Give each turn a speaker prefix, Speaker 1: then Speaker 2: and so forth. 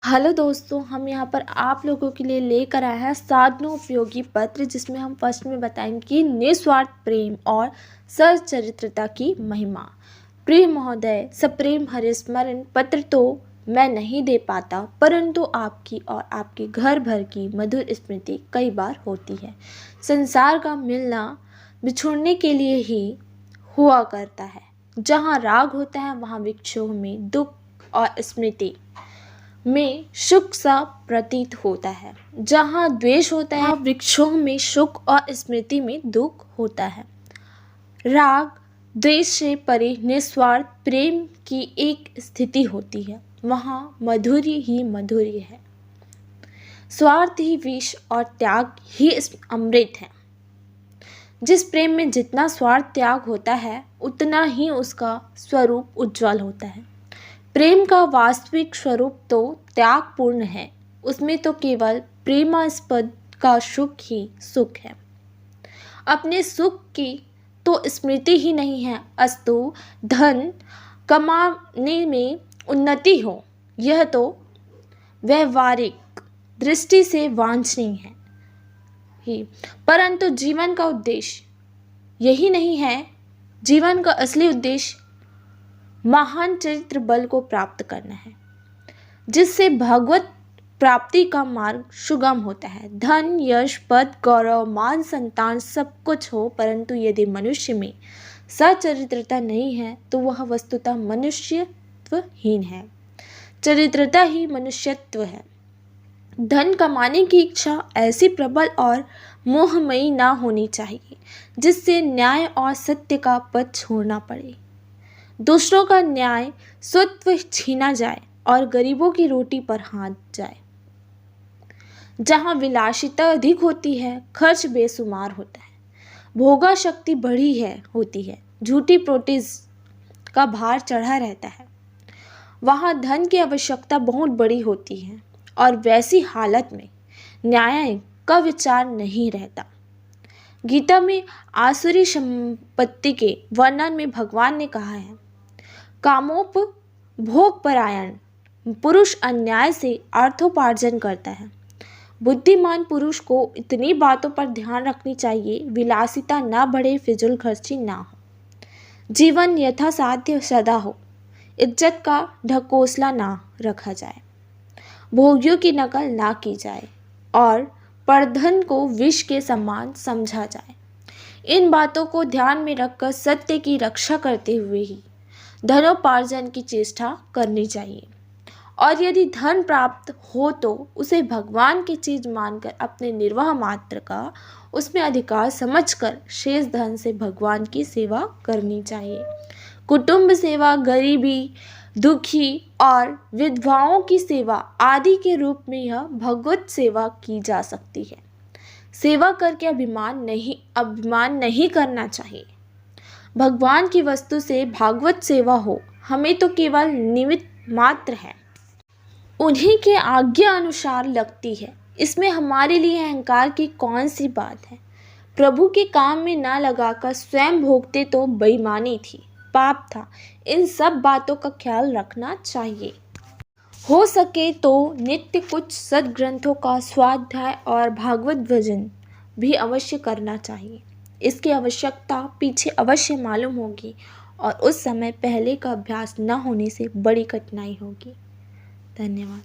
Speaker 1: Hello दोस्तों, हम यहाँ पर आप लोगों के लिए लेकर आए हैं साधनों उपयोगी पत्र, जिसमें हम फर्स्ट में बताएंगे कि निस्वार्थ प्रेम और सच्चरित्रता की महिमा। प्रिय महोदय, सप्रेम हरिस्मरण पत्र तो मैं नहीं दे पाता, परंतु आपकी और आपके घर भर की मधुर स्मृति कई बार होती है। संसार का मिलना बिछुड़ने के लिए ही हुआ करता है। जहाँ राग होता है वहाँ विक्षोभ में दुख और स्मृति में सुख सा प्रतीत होता है। जहाँ द्वेष होता है वृक्षों में सुख और स्मृति में दुख होता है। राग द्वेष से परे निस्वार्थ प्रेम की एक स्थिति होती है। वहाँ मधुर्य ही मधुर्य है, स्वार्थ ही विष और त्याग ही अमृत है। जिस प्रेम में जितना स्वार्थ त्याग होता है उतना ही उसका स्वरूप उज्जवल होता है। प्रेम का वास्तविक स्वरूप तो त्यागपूर्ण है, उसमें तो केवल प्रेमास्पद का सुख ही सुख है। अपने सुख की तो स्मृति ही नहीं है, अस्तु धन कमाने में उन्नति हो, यह तो व्यवहारिक दृष्टि से वांछनीय है ही, परंतु जीवन का उद्देश्य यही नहीं है। जीवन का असली उद्देश्य महान चरित्र बल को प्राप्त करना है, जिससे भगवत प्राप्ति का मार्ग सुगम होता है। धन, यश, पद, गौरव, मान, संतान सब कुछ हो, परंतु यदि मनुष्य में सचरित्रता नहीं है तो वह वस्तुतः मनुष्यत्वहीन है। चरित्रता ही मनुष्यत्व है। धन कमाने की इच्छा ऐसी प्रबल और मोहमयी ना होनी चाहिए जिससे न्याय और सत्य का पथ छोड़ना पड़े, दूसरों का न्याय स्वत्व छीना जाए और गरीबों की रोटी पर हाथ जाए। जहाँ विलासिता अधिक होती है, खर्च बेसुमार होता है, भोगा शक्ति बढ़ी होती है, झूठी प्रोटीज का भार चढ़ा रहता है, वहाँ धन की आवश्यकता बहुत बड़ी होती है और वैसी हालत में न्याय का विचार नहीं रहता। गीता में आसुरी संपत्ति के वर्णन में भगवान ने कहा है, कामोपभोग परायण पुरुष अन्याय से अर्थोपार्जन करता है। बुद्धिमान पुरुष को इतनी बातों पर ध्यान रखनी चाहिए, विलासिता ना बढ़े, फिजूल खर्ची ना हो, जीवन यथासाध्य सदा हो, इज्जत का ढकोसला ना रखा जाए, भोगियों की नकल ना की जाए और परधन को विष के समान समझा जाए। इन बातों को ध्यान में रखकर सत्य की रक्षा करते हुए ही धनोपार्जन की चेष्टा करनी चाहिए, और यदि धन प्राप्त हो तो उसे भगवान की चीज मानकर अपने निर्वाह मात्र का उसमें अधिकार समझकर शेष धन से भगवान की सेवा करनी चाहिए। कुटुंब सेवा, गरीबी, दुखी और विधवाओं की सेवा आदि के रूप में यह भगवत सेवा की जा सकती है। सेवा करके अभिमान नहीं करना चाहिए। भगवान की वस्तु से भागवत सेवा हो, हमें तो केवल निमित्त मात्र है, उन्हीं के आज्ञा अनुसार लगती है। इसमें हमारे लिए अहंकार की कौन सी बात है। प्रभु के काम में ना लगाकर स्वयं भोगते तो बेईमानी थी, पाप था। इन सब बातों का ख्याल रखना चाहिए। हो सके तो नित्य कुछ सद्ग्रंथों का स्वाध्याय और भागवत भजन भी अवश्य करना चाहिए। इसकी आवश्यकता पीछे अवश्य मालूम होगी और उस समय पहले का अभ्यास न होने से बड़ी कठिनाई होगी। धन्यवाद।